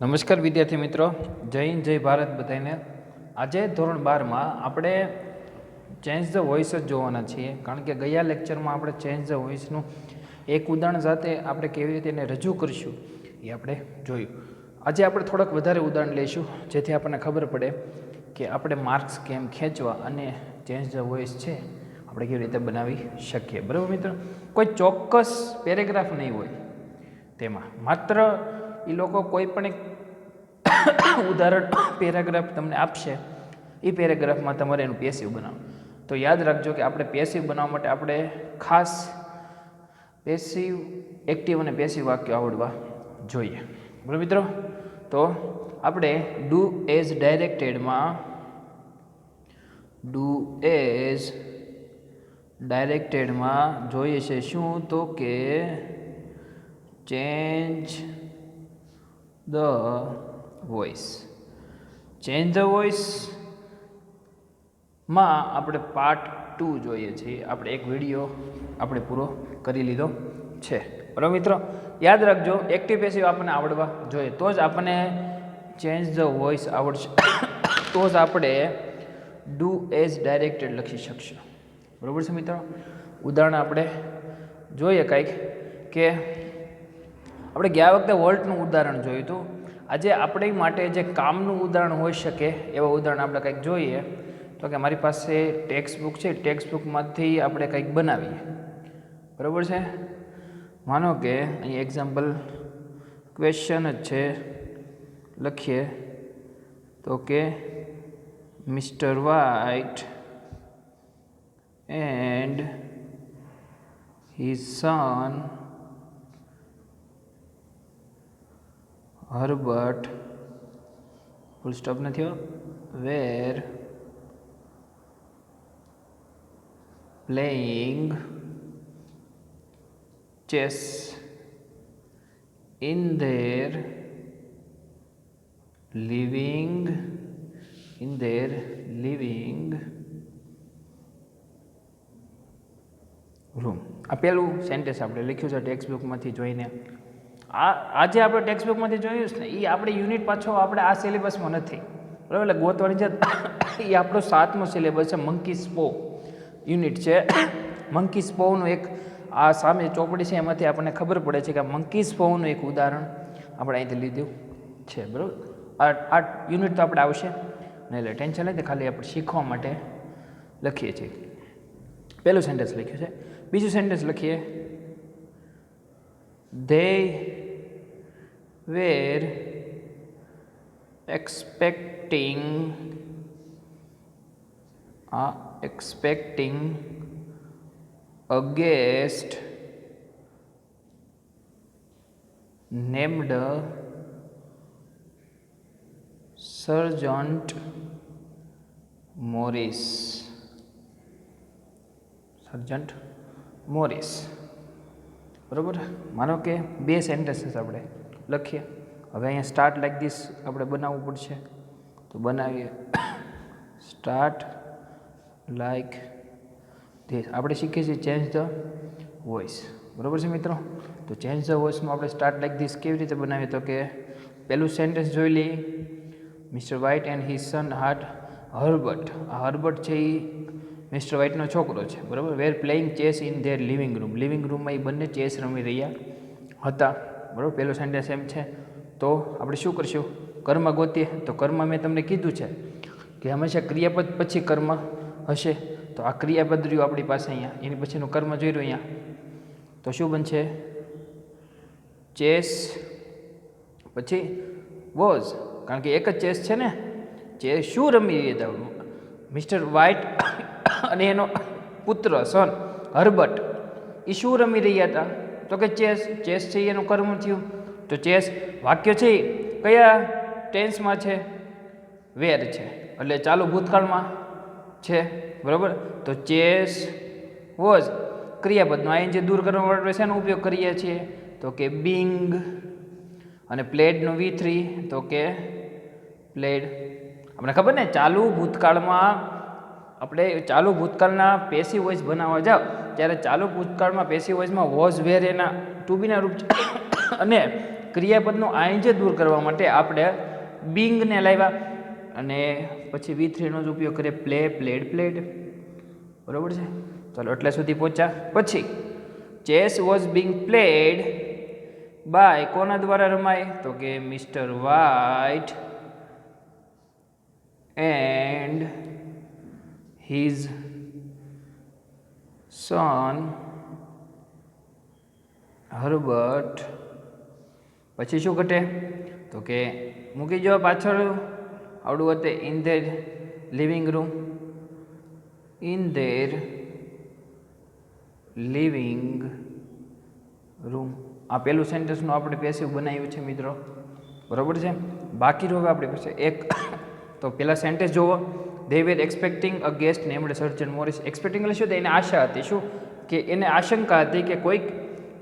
નમસ્કાર વિદ્યાર્થી મિત્રો, જય હિન્દ, જય ભારત બધાને. આજે ધોરણ 12માં આપણે ચેન્જ ધ વોઇસ જ જોવાના છીએ, કારણ કે ગયા લેક્ચરમાં આપણે ચેન્જ ધ વોઇસનું એક ઉદાહરણ સાથે આપણે કેવી રીતે એને રજૂ કરીશું એ આપણે જોયું. આજે આપણે થોડાક વધારે ઉદાહરણ લઈશું, જેથી આપણને ખબર પડે કે આપણે માર્ક્સ કેમ ખેંચવા અને ચેન્જ ધ વોઇસ છે આપણે કેવી રીતે બનાવી શકીએ. બરાબર મિત્રો, કોઈ ચોક્કસ પેરેગ્રાફ નહીં હોય તેમાં, માત્ર એ લોકો કોઈ પણ એક ઉદાહરણ પેરેગ્રાફ તમને આપશે, એ પેરેગ્રાફમાં તમારે એનું પેસિવ બનાવો. તો યાદ રાખજો કે આપણે પેસિવ બનાવવા માટે આપણે ખાસ પેસિવ, એક્ટિવ અને પેસિવ વાક્યો આવડવા જોઈએ. બરાબર મિત્રો, તો આપણે ડુ એઝ ડાયરેક્ટેડમાં જોઈએ છે શું, તો કે change the voice. Change the વોઇસમાં આપણે પાર્ટ 2 જોઈએ છીએ. આપણે એક વિડીયો આપણે પૂરો કરી લીધો છે. બરાબર મિત્રો, યાદ રાખજો, એક્ટિવ પેસિવ આપણને આવડવા જોઈએ, તો જ આપણને ચેન્જ ધ વોઇસ આવડશે, તો જ આપણે ડુ એઝ ડાયરેક્ટેડ લખી શકશું. બરાબર છે મિત્રો. ઉદાહરણ આપણે જોઈએ કંઈક, કે આપણે ગયા વખતે વોલ્ટનું ઉદાહરણ જોયું હતું. આજે આપણી માટે જે કામનું ઉદાહરણ હોઈ શકે એવા ઉદાહરણ આપણે કંઈક જોઈએ. તો કે મારી પાસે ટેક્સ્ટ બુક છે, ટેક્સ્ટ બુકમાંથી આપણે કંઈક બનાવીએ. બરાબર છે. માનો કે અહીં એક્ઝામ્પલ ક્વેશ્ચન જ છે, લખીએ તો કે mister White and his son Herbert, full stop નથી, were playing chess in their living room. આ પહેલું સેન્ટેન્સ આપણે લખ્યું છે ટેક્સ્ટ બુકમાંથી જોઈને. આજે આપણે ટેક્સ્ટ બુકમાંથી જોયું છે ને, એ આપણે યુનિટ પાછો આપણે આ સિલેબસમાં નથી. બરાબર, એટલે ગોતવાની છે. એ આપણો 7મો સિલેબસ છે, મંકી સ્પો યુનિટ છે. મંકી સ્પોનું એક આ સામે ચોપડી છે, એમાંથી આપણને ખબર પડે છે કે આ મંકી સ્પોનું એક ઉદાહરણ આપણે અહીંથી લીધું છે. બરાબર, આ યુનિટ તો આપણે આવશે નહીં, એટલે ટેન્શન નથી, ખાલી આપણે શીખવા માટે લખીએ છીએ. પહેલું સેન્ટેન્સ લખ્યું છે. બીજું સેન્ટેન્સ લખીએ, they were expecting a guest named Sergeant Morris. બરાબર, માનો કે બે સેન્ટેન્સીસ આપણે લખીએ. હવે અહીંયા સ્ટાર્ટ લાઈક ધીસ આપણે બનાવવું પડશે, તો બનાવીએ. Start like this. આપણે શીખીએ છીએ ચેન્જ ધ વોઇસ. બરાબર છે મિત્રો. તો ચેન્જ ધ વોઇસમાં આપણે સ્ટાર્ટ લાઈક ધીસ કેવી રીતે બનાવીએ, તો કે પહેલું સેન્ટેન્સ જોઈ લઈએ. Mister White and his son had Herbert. આ હર્બર્ટ છે એ મિસ્ટર વ્હાઇટનો છોકરો છે. બરાબર, વેર playing chess in their living room. Living રૂમમાં એ બંને ચેસ રમી રહ્યા હતા. બરાબર, પહેલો સેન્ટેન્સ એમ છે. તો આપણે શું કરશું, કર્મ ગોતીએ. તો કર્મ મેં તમને કીધું છે કે હંમેશા ક્રિયાપદ પછી કર્મ હશે. તો આ ક્રિયાપદ રહ્યું આપણી પાસે અહીંયા, એની પછીનું કર્મ જોઈ રહ્યું અહીંયા. તો શું બનશે, ચેસ પછી વોઝ, કારણ કે એક જ ચેસ છે ને. ચેસ શું રમી રહ્યા હતા મિસ્ટર વ્હાઇટ અને એનો પુત્ર સન હર્બર્ટ, એ શું રમી રહ્યા હતા, તો કે ચેસ. ચેસ છે એનું કર્મ થયું. તો ચેસ વાક્ય છે કયા ટેન્સમાં છે, વેર છે, એટલે ચાલુ ભૂતકાળમાં છે. બરાબર, તો ચેસ વોઝ ક્રિયાપદનો આઈએનજી દૂર કરવા માટે શેનો ઉપયોગ કરીએ છીએ, તો કે બિંગ. અને પ્લેડનું V3, તો કે પ્લેડ. આપણે ખબર ને, ચાલુ ભૂતકાળમાં આપણે ચાલુ ભૂતકાળના પેસિવ વોઇસ બનાવવા જાવ ત્યારે ચાલુ ભૂતકાળમાં પેસિવ વોઇસમાં વોઝ વેર એના ટુ બીના રૂપ છે અને ક્રિયાપદનું આઈએનજી દૂર કરવા માટે આપણે બીંગને લાવ્યા અને પછી V3 નો જ ઉપયોગ કરીએ, પ્લે, પ્લેડ, પ્લેડ. બરોબર છે? ચાલો એટલે સુધી પહોંચ્યા. પછી chess was being played by કોના દ્વારા રમાય? તો કે mister White and his son Herbert. પછી શું ઘટે? તો કે મૂકી જો પાછળ આવડું હતું, in their living room, in their living room. આ પહેલું સેન્ટેન્સનું આપણે પેસિવ બનાવ્યું છે મિત્રો. બરાબર છે? બાકી રહ્યું આપણી પાસે એક. તો પહેલા સેન્ટેન્સ જોવો. દે વેર એક્સપેક્ટિંગ અ guest named sergeant Morris. Expecting એટલે શું? એને આશા હતી. શું? કે એને આશંકા હતી કે કોઈક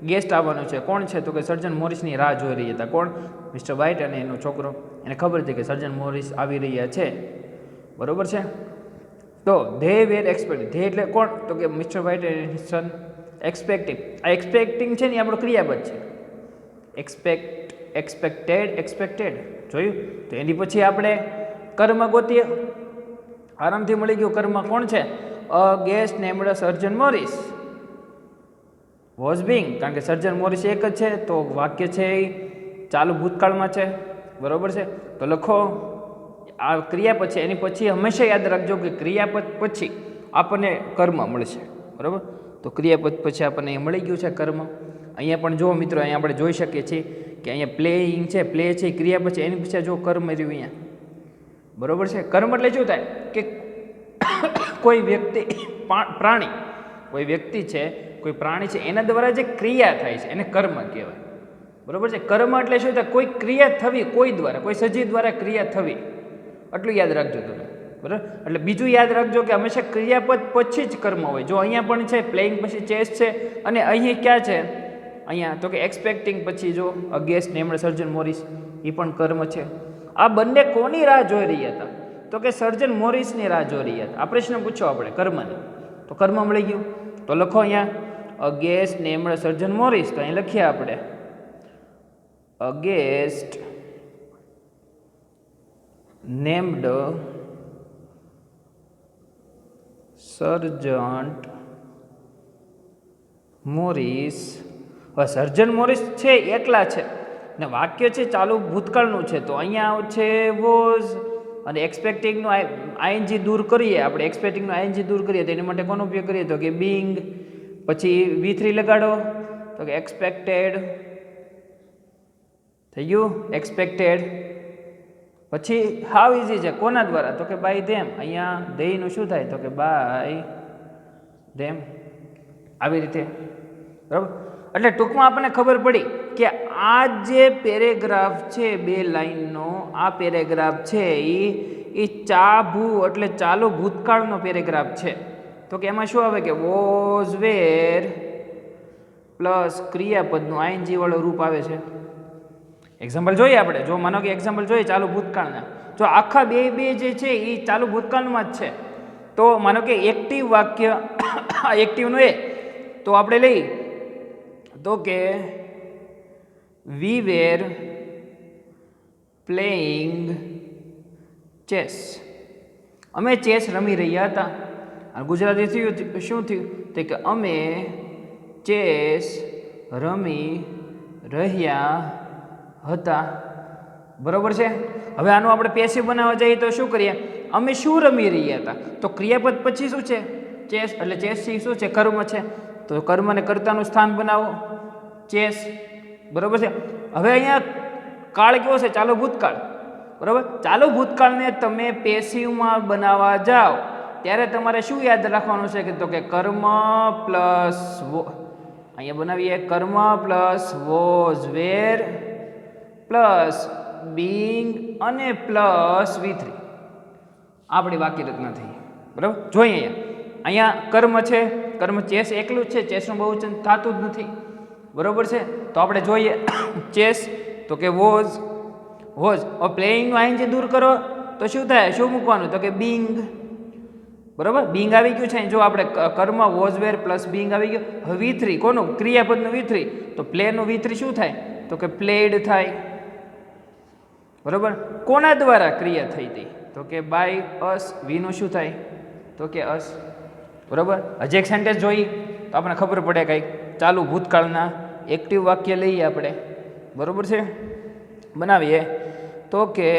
ગેસ્ટ આવવાનું છે. કોણ છે? તો કે સર્જન મોરિસની રાહ જોઈ રહ્યા હતા. કોણ? મિસ્ટર વ્હાઇટ અને એનો છોકરો. એને ખબર હતી કે સર્જન મોરિસ આવી રહ્યા છે. બરોબર છે? તો ધે વેર એક્સપેક્ટિંગ. ધે એટલે કોણ? તો કે mister White and son expecting. આ એક્સપેક્ટિંગ છે ને એ આપણો ક્રિયાપદ છે. Expect, expected, expected. જોયું? તો એની પછી આપણે કર્મ ગોતીએ. આરામથી મળી ગયું. કર્મ કોણ છે? A guest named sergeant Morris was being. કારણ કે સર્જન મોરિસ એક જ છે, તો વાક્ય છે એ ચાલુ ભૂતકાળમાં છે. બરોબર છે? તો લખો આ ક્રિયાપદ છે, એની પછી હંમેશા યાદ રાખજો કે ક્રિયાપદ પછી આપણને કર્મ મળશે. બરાબર? તો ક્રિયાપદ પછી આપણને મળી ગયું છે કર્મ. અહીંયા પણ જુઓ મિત્રો, અહીંયા આપણે જોઈ શકીએ છીએ કે અહીંયા પ્લેઇંગ છે, પ્લે છે, ક્રિયાપદ છે, એની પછી જો કર્મ રહ્યું અહીંયા. બરોબર છે? કર્મ એટલે શું થાય કે કોઈ વ્યક્તિ, પ્રાણી, કોઈ વ્યક્તિ છે, કોઈ પ્રાણી છે, એના દ્વારા જે ક્રિયા થાય છે એને કર્મ કહેવાય. બરોબર છે? કર્મ એટલે શું થાય? કોઈ ક્રિયા થવી, કોઈ દ્વારા, કોઈ સજીવ દ્વારા ક્રિયા થવી. આટલું યાદ રાખજો તમે. બરાબર? એટલે બીજું યાદ રાખજો કે હંમેશા ક્રિયાપદ પછી જ કર્મ હોય. જો અહીંયા પણ છે પ્લેઇંગ પછી ચેસ છે, અને અહીં ક્યાં છે? અહીંયા તો કે એક્સપેક્ટિંગ પછી જો અ ગેસ્ટ નેમ્ડ સર્જન મોરિસ, એ પણ કર્મ છે. આ બંને કોની રાહ જોઈ રહ્યા હતા? તો કે સર્જન મોરિસની રાહ જોઈ રહ્યા હતા. આ પ્રશ્ન પૂછો આપણે કર્મને, તો કર્મ મળી ગયું. તો લખો અહીંયા અ ગેસ્ટ નેમ્ડ સર્જન મોરિસ. તો અહીં લખીએ આપણે અ ગેસ્ટ નેમ્ડ સર્જન્ટ મોરિસ. હવે સર્જન મોરિસ છે એકલા છે ને વાક્ય છે ચાલુ ભૂતકાળનું છે, તો અહીંયા છે વોઝ અને એક્સપેક્ટિંગનું આઈએનજી દૂર કરીએ આપણે. એક્સપેક્ટિંગનું આઈએનજી દૂર કરીએ તો એની માટે કોનો ઉપયોગ કરીએ? તો કે બીંગ. પછી V3 લગાડો તો કે એક્સપેક્ટેડ. થઈ ગયું? એક્સપેક્ટેડ. પછી હાવ ઇઝી છે. કોના દ્વારા? તો કે બાય ધેમ. અહીંયા ધેયનું શું થાય? તો કે બાય ધેમ. આવી રીતે. બરાબર? એટલે ટૂંકમાં આપણને ખબર પડી કે આ જે પેરેગ્રાફ છે, 2 લાઈનનો આ પેરેગ્રાફ છે એ ચાભૂ એટલે ચાલુ ભૂતકાળનો પેરેગ્રાફ છે. તો કે એમાં શું આવે કે વોઝ વેર પ્લસ ક્રિયાપદનું આઈએનજી વાળું રૂપ આવે છે. એક્ઝામ્પલ જોઈએ આપણે. જો માનો કે એક્ઝામ્પલ જોઈએ ચાલુ ભૂતકાળના, જો આખા બે જે છે એ ચાલુ ભૂતકાળમાં જ છે, તો માનો કે એક્ટિવ વાક્ય એક્ટિવનું એ તો આપણે લઈ તો કે વી વેર પ્લેઇંગ ચેસ. અમે ચેસ રમી રહ્યા હતા. અને ગુજરાતી થયું શું થયું? તો કે અમે ચેસ રમી રહ્યા હતા. બરોબર છે? હવે આનું આપણે પેસિવ બનાવવા જઈએ તો શું કરીએ? અમે શું રમી રહ્યા હતા? તો ક્રિયાપદ પછી શું છે? ચેસ. એટલે ચેસ શું છે? કર્મ છે. તો કર્મને કર્તાનું સ્થાન બનાવો, ચેસ. બરોબર છે? હવે અહીંયા કાળ કેવો છે? ચાલુ ભૂતકાળ. બરાબર? ચાલુ ભૂતકાળને તમે પેસિવમાં બનાવવા જાઓ ત્યારે તમારે શું યાદ રાખવાનું છે? કે તો કે કર્મ પ્લસ અહીંયા બનાવીએ કર્મ plus was wear plus being અને પ્લસ V3. આપણી વાક્ય રચના થઈ. બરાબર? જોઈએ અહીંયા કર્મ છે, કર્મ ચેસ એકલું જ છે, ચેસનું બહુવચન થતું જ નથી. બરાબર છે? તો આપણે જોઈએ ચેસ તો કે વોઝ. પ્લેઇંગનું આઈએનજી દૂર કરો તો શું થાય? શું મૂકવાનું? તો કે બીંગ. બરાબર? બીંગ આવી ગયું છે. જો આપણે કર્મ વોઝ વેર પ્લસ બીંગ આવી ગયું. હવે V3 કોનું? ક્રિયાપદનું V3. તો પ્લેનું V3 શું થાય? તો કે પ્લેડ થાય, બરોબર. કોના દ્વારા ક્રિયા થઈ હતી? તો કે બાય અસ. વીનું શું થાય? તો કે અસ, બરોબર. હજી એક સેન્ટેન્સ જોઈ તો આપણને ખબર પડે કંઈક. ચાલુ ભૂતકાળના એક્ટિવ વાક્ય લઈએ આપણે, બરોબર છે, બનાવીએ. તો કે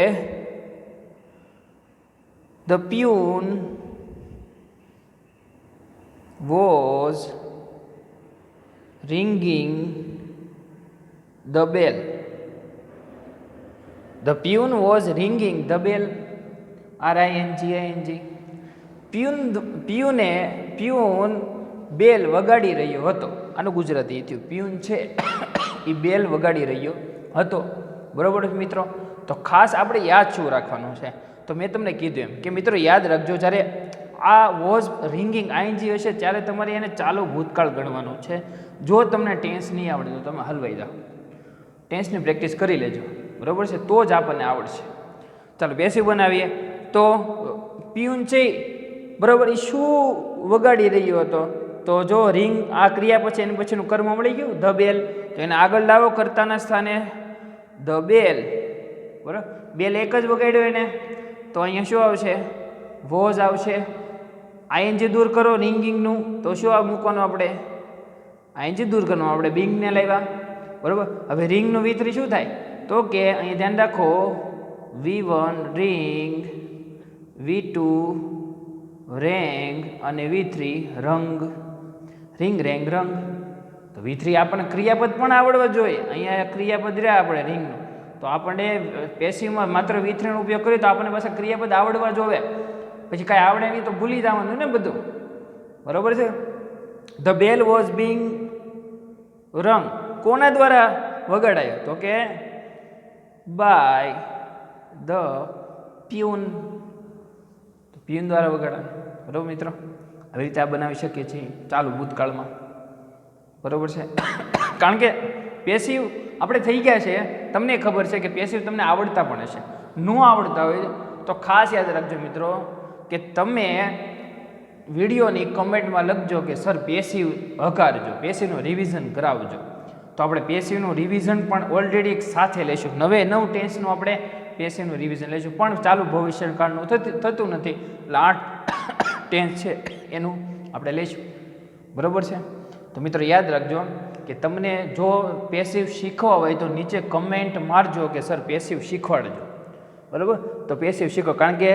the peon was ringing the bell. The peon was ringing the bell. RINGING. Peon bell વગાડી રહ્યો હતો. આનું ગુજરાતી થયું. પ્યુન છે એ બેલ વગાડી રહ્યો હતો, બરોબર મિત્રો. તો ખાસ આપણે યાદ શું રાખવાનું છે? તો મેં તમને કીધું એમ કે મિત્રો યાદ રાખજો, જ્યારે આ વોઝ રિંગિંગ આઈએનજી હશે ત્યારે તમારે એને ચાલુ ભૂતકાળ ગણવાનું છે. જો તમને ટેન્સ નહીં આવડે તો તમે હલવાઈ જાઓ, ટેન્સની પ્રેક્ટિસ કરી લેજો, બરાબર છે, તો જ આપણને આવડશે. ચાલો પેસિવ બનાવીએ. તો પ્યુન છે, બરાબર, એ શું વગાડી રહ્યો હતો? તો જો રિંગ આ ક્રિયા પછી એની પછીનું કર્મ મળી ગયું ધ બેલ, તો એને આગળ લાવો કર્તાના સ્થાને ધ બેલ, બરાબર. બેલ એક જ વગાડ્યો એને, તો અહીંયા શું આવશે? વોઝ આવશે. આઈએનજી દૂર કરો રિંગિંગનું, તો શું મૂકવાનું આપણે? આઈએનજી દૂર કરવાનું, આપણે બિંગને લાવ્યા, બરાબર. હવે રિંગનું V3 શું થાય? તો કે અહીંયા ધ્યાન રાખો, V1 રિંગ, V2 રેંગ અને V3 રંગ. રિંગ રેંગ રંગ. તો V3 આપણને ક્રિયાપદ પણ આવડવા જોઈએ. અહીંયા ક્રિયાપદ રહ્યા આપણે રિંગનું, તો આપણને પેસિવમાં માત્ર V3 નો ઉપયોગ કરીએ તો આપણને પાછા ક્રિયાપદ આવડવા જોવે. પછી કાંઈ આવડે નહીં તો ભૂલી જવાનું ને બધું, બરાબર છે. ધ બેલ વોઝ બિંગ રંગ કોના દ્વારા વગાડાયો? તો કે બાય ધ પ્યુન. પ્યુન દ્વારા વગાડાયો, બરાબર મિત્રો. આવી રીતે આ બનાવી શકીએ છીએ ચાલુ ભૂતકાળમાં, બરાબર છે. કારણ કે પેસિવ આપણે થઈ ગયા છે, તમને ખબર છે કે પેસિવ તમને આવડતા પણ હશે. ન આવડતા હોય તો ખાસ યાદ રાખજો મિત્રો કે તમે વિડીયોની કમેન્ટમાં લખજો કે સર પેસિવ હકારજો, પેસિવનું રિવિઝન કરાવજો. તો આપણે પેસિવનું રિવિઝન પણ ઓલરેડી એક સાથે લઈશું. નવે નવ ટેન્સનું આપણે પેસિવનું રિવિઝન લઈશું, પણ ચાલુ ભવિષ્યકાળનું થતું નથી. એટલે 8 ટેન્સ છે એનું આપણે લઈશું, બરાબર છે. તો મિત્રો યાદ રાખજો કે તમને જો પેસિવ શીખવા હોય તો નીચે કમેન્ટ મારજો કે સર પેસિવ શીખવાડજો, બરાબર. તો પેસિવ શીખો, કારણ કે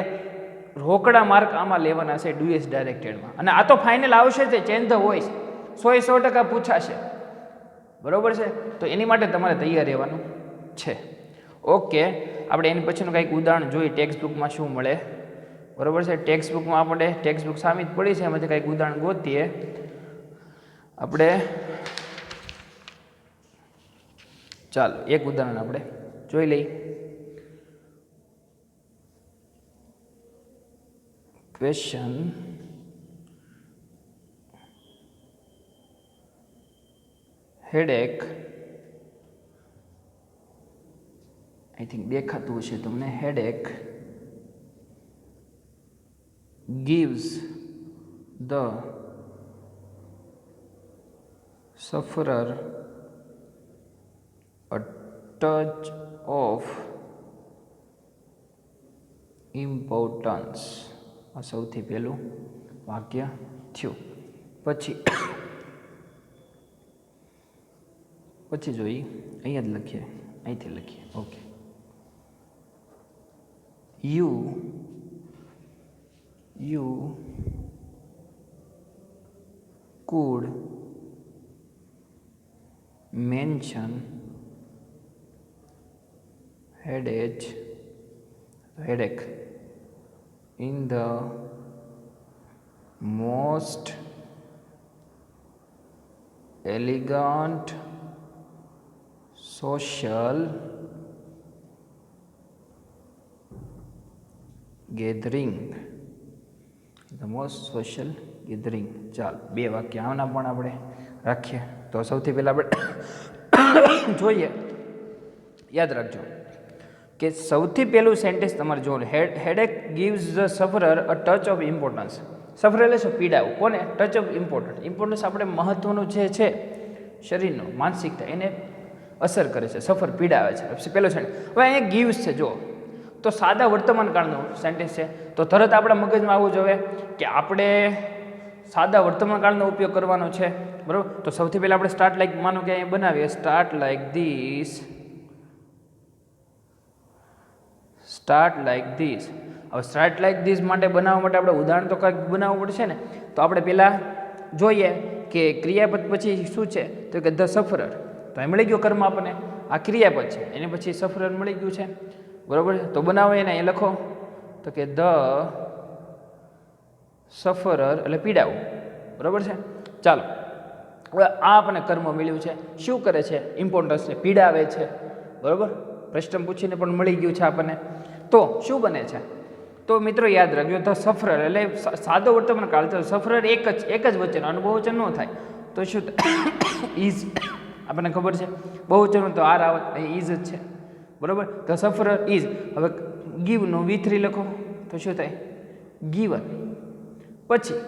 રોકડા માર્ક આમાં લેવાના છે ડુએસ ડાયરેક્ટેડમાં. અને આ તો ફાઇનલ આવશે જ, ચેન્જ ધ વોઇસ 100% પૂછાશે, બરાબર છે. તો એની માટે તમારે તૈયાર રહેવાનું છે. ઓકે, આપણે એની પછીનું કંઈક ઉદાહરણ જોઈએ ટેક્સ્ટ બુકમાં શું મળે, બરાબર છે. ટેક્સ્ટ બુકમાં આપણે ટેક્સ્ટ બુક સામે જ પડી છે, એમાંથી કંઈક ઉદાહરણ ગોતીએ આપણે. ચાલો એક ઉદાહરણ આપણે જોઈ લઈએ. ક્વેશ્ચન હેડેક, આઈ થિંક દેખાતું હશે તમને. Headache gives the sufferer a touch of importance. આ સૌથી પહેલું વાક્ય થયું. પછી જોઈએ, અહીંયા જ લખીએ, અહીંથી લખીએ. Okay, you could mention headache in the most elegant social gathering. The most social gathering. ચાલો બે વાક્ય આના પણ આપણે રાખીએ. તો સૌથી પહેલાં આપણે જોઈએ, યાદ રાખજો કે સૌથી પહેલું સેન્ટેન્સ તમારે જોવાનું. Headache gives the sufferer a touch of importance. Suffer એટલે શું? પીડાવું. કોને? Touch of importance. ઇમ્પોર્ટન્સ આપણે મહત્ત્વનું જે છે શરીરનો, માનસિકતા, એને અસર કરે છે, સફર પીડાવે છે. પહેલો સેન્ટેન્સ. હવે અહીંયા ગીવ્સ છે જો, તો સાદા વર્તમાન કાળનો સેન્ટેન્સ છે, તો તરત આપણા મગજમાં આવવું જોઈએ કે આપણે સાદા વર્તમાન કાળનો ઉપયોગ કરવાનો છે, બરાબર. તો સૌથી પહેલાં આપણે સ્ટાર્ટ લાઈક, માનો કે અહીંયા બનાવીએ start like this, start like this. હવે સ્ટાર્ટ લાઈક ધીસ માટે બનાવવા માટે આપણે ઉદાહરણ તો કંઈક બનાવવું પડશે ને. તો આપણે પહેલાં જોઈએ કે ક્રિયાપદ પછી શું છે, તો કે ધ સફરર. તો એ મળી ગયો કર્મ આપણને, આ ક્રિયાપદ છે, એને પછી સફરર મળી ગયું છે, બરાબર. તો બનાવો એને એ લખો તો કે ધ સફરર એટલે પીડાવું, બરાબર છે. ચાલો, હવે આ આપણને કર્મ મળ્યું છે, શું કરે છે, ઇમ્પોર્ટન્સને પીડાવે છે, બરાબર. પ્રશ્ન પૂછીને પણ મળી ગયું છે આપણને. તો શું બને છે, તો મિત્રો યાદ રાખજો ધ સફરર એટલે સાદો વર્તમાન કાળ. તો સફરર એક જ વચન, અનુભવ વચન ન થાય તો શું ઇઝ, આપણને ખબર છે બહુવચન તો આર આવત, ઇઝ જ છે, બરાબર. The sufferer is. હવે ગીવનો V3 લખો તો શું થાય, ગીવન. પછી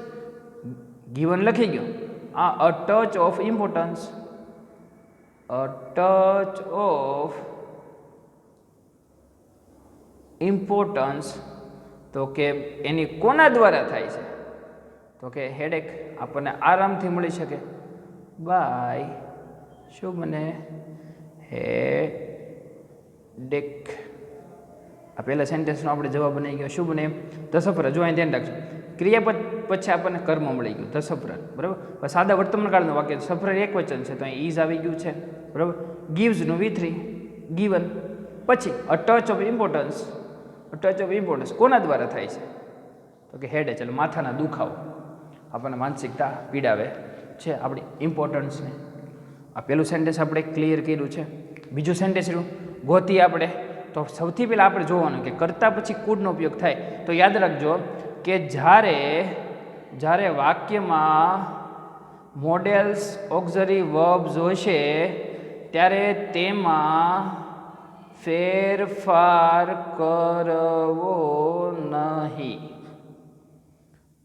ગીવન લખી ગયો, આ a touch of importance, a touch of importance, તો કે એની કોના દ્વારા થાય છે, તો કે હેડેક. આપણને આરામથી મળી શકે બાય શું બને, હેડેક. આ પહેલા સેન્ટેન્સનો આપણે જવાબ બની ગયો, શું બને, ધ સફરર. જો અહીં ધ્યાન રાખજો, ક્રિયાપદ પછી આપણને કર્મ મળી ગયું ધ સફરર, બરાબર. સાદા વર્તમાન કાળનું વાક્ય, સફરર એક વચન છે તો અહીં ઇઝ આવી ગયું છે, બરાબર. ગીવ્સનું V3 ગીવન. પછી a touch of importance, touch of importance કોના દ્વારા થાય છે, તો કે હેડ, એટલે માથાના દુખાવો, આપણને માનસિકતા પીડાવે છે આપણી ઇમ્પોર્ટન્સને. આ પહેલું સેન્ટેન્સ આપણે ક્લિયર કર્યું છે. બીજું સેન્ટેન્સ ગોતી આપણે, તો સૌથી પહેલાં આપણે જોવાનું કે કરતા પછી કુડનો ઉપયોગ થાય. તો યાદ રાખજો કે જ્યારે વાક્યમાં મોડેલ્સ ઓક્ઝરી વર્બ્સ હશે ત્યારે તેમાં ફેરફાર કરવો નહીં.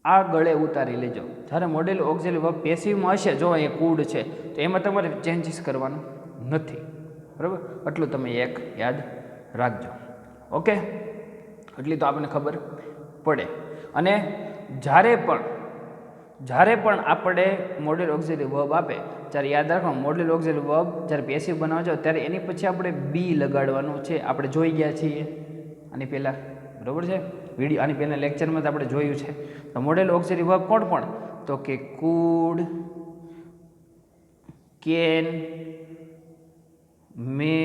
આ ગળે ઉતારી લેજો. જ્યારે મોડેલ ઓક્ઝિલરી વર્બ પેસિવમાં હશે, જો અહીંયા કુડ છે તો એમાં તમારે ચેન્જીસ કરવાનું નથી, બરાબર. એટલું તમે એક યાદ રાખજો, ઓકે. એટલી તો આપણને ખબર પડે. અને જ્યારે પણ આપણે મોડેલ ઓક્ઝિલરી વર્બ આપે ત્યારે યાદ રાખવાનું, મોડેલ ઓક્ઝિલરી વર્બ જ્યારે પેસિવ બનાવવા જાઓ ત્યારે એની પછી આપણે બી લગાડવાનું છે. આપણે જોઈ ગયા છીએ આની પહેલાં, બરાબર છે. વિડીયો આની પહેલાં લેક્ચરમાં તો આપણે જોયું છે. તો મોડેલ ઓક્ઝિલરી વર્બ કોણ પણ, તો કે could, can, may,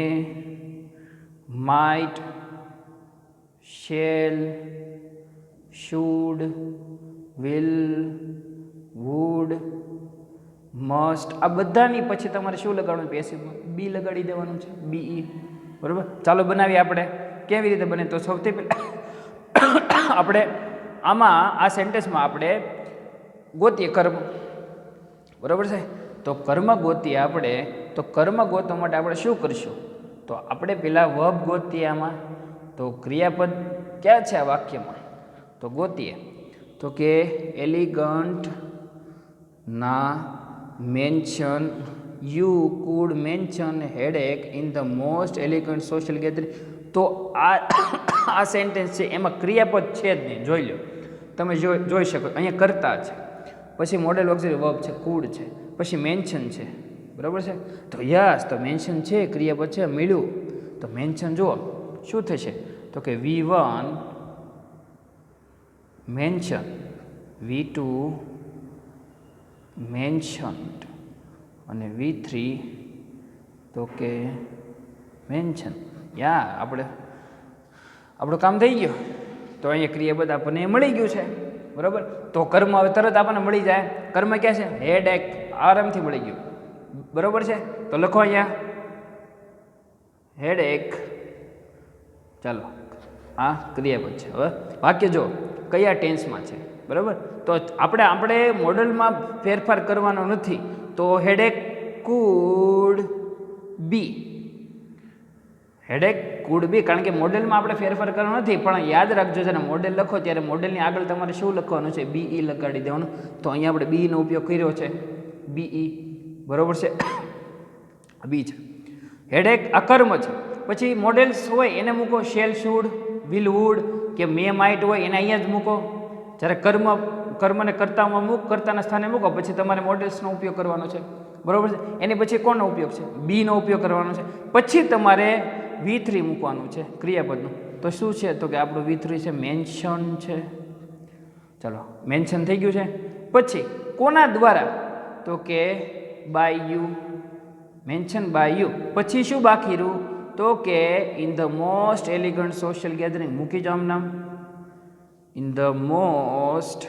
might, shall, should, will, would, must. આ બધાની પછી તમારે શું લગાડવાનું, પેસિવમાં બી લગાડી દેવાનું છે, BE, બરાબર. ચાલો બનાવીએ આપણે. કેવી રીતે બને, તો સૌથી પહેલાં આપણે આમાં આ સેન્ટેન્સમાં આપણે ગોતીએ કર્મ, બરાબર છે. તો કર્મ ગોતીએ આપણે. તો કર્મ ગોતવા માટે આપણે શું કરશું, તો આપણે પહેલાં વર્બ ગોતીએ આમાં. તો ક્રિયાપદ ક્યાં છે આ વાક્યમાં, તો ગોતીએ. તો કે એલિગન્ટ ના mention, you could mention headache in the most elegant social gathering. તો આ સેન્ટેન્સ છે એમાં ક્રિયાપદ છે જ નહીં, જોઈ લો તમે, જોઈ શકો અહીંયા કરતા છે, પછી મોડેલ ઓક્ઝિલરી વર્બ છે, કુડ છે, પછી મેન્શન છે, બરાબર છે. તો યસ, તો મેન્શન છે, ક્રિયાપદ છે, મળ્યું. તો મેન્શન જુઓ શું થશે, તો કે V1 મેન્શન, V2 મેન્શન્ડ અને V3 તો કે મેન્શન. આપણું કામ થઈ ગયું. તો અહીંયા ક્રિયાપદ આપણને મળી ગયું છે, બરાબર. તો કર્મ હવે તરત આપણને મળી જાય. કર્મ ક્યાં છે, હેડેક, આરામથી મળી ગયું, બરાબર છે. તો લખો અહીંયા હેડેક. ચાલો, આ ક્રિયાપદ છે. હવે વાક્ય જો કયા ટેન્સમાં છે, બરાબર. તો આપણે મોડલમાં ફેરફાર કરવાનો નથી. તો હેડેક કુડ બી, હેડેક કુડ બી, કારણ કે મોડેલમાં આપણે ફેરફાર કરવાનો નથી. પણ યાદ રાખજો, જ્યારે મોડેલ લખો ત્યારે મોડેલની આગળ તમારે શું લખવાનું છે, BE લગાડી દેવાનું. તો અહીંયા આપણે BEનો ઉપયોગ કર્યો છે, BE, બરાબર છે, બી છે. હેડેક આ કર્મ છે. પછી મોડેલ્સ હોય એને મૂકો, શેલ શુડ, વિલ વુડ કે મે માઇટ હોય એને અહીંયા જ મૂકો. જ્યારે કર્મને કર્તામાં કર્તાના સ્થાને મૂકો પછી તમારે મોડેલ્સનો ઉપયોગ કરવાનો છે, બરાબર છે. એની પછી કોનો ઉપયોગ છે? બીનો ઉપયોગ કરવાનો છે. પછી તમારે V3 મૂકવાનું છે ક્રિયાપદનું. તો શું છે? તો કે આપણું V3 છે મેન્શન છે. ચાલો મેન્શન થઈ ગયું છે. પછી કોના દ્વારા? તો કે by you, mention by you. પછી શું બાકી રહ્યું? તો કે in the most elegant social gathering, મૂકી જાઓ નામ. In the most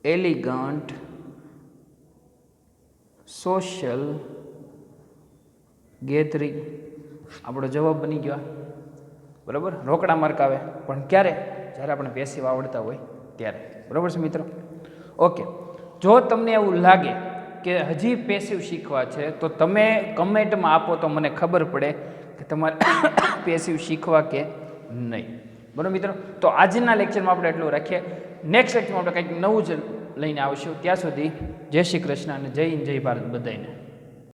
elegant social gathering આપણો જવાબ બની ગયો. બરાબર, રોકડા માર્ક આવે પણ ક્યારે? જ્યારે આપણે પેસિવ આવડતા હોય ત્યારે. બરાબર છે મિત્રો? ઓકે, જો તમને એવું લાગે કે હજી પેસિવ શીખવા છે તો તમે કમેન્ટમાં આપો તો મને ખબર પડે કે તમારે પેસિવ શીખવા કે નહીં. બરાબર મિત્રો? તો આજના લેક્ચરમાં આપણે એટલું રાખીએ. નેક્સ્ટ લેક્ચરમાં આપણે કંઈક નવું જ લઈને આવશું. ત્યાં સુધી જય શ્રી કૃષ્ણ અને જય હિન્દ, જય ભારત બધાને.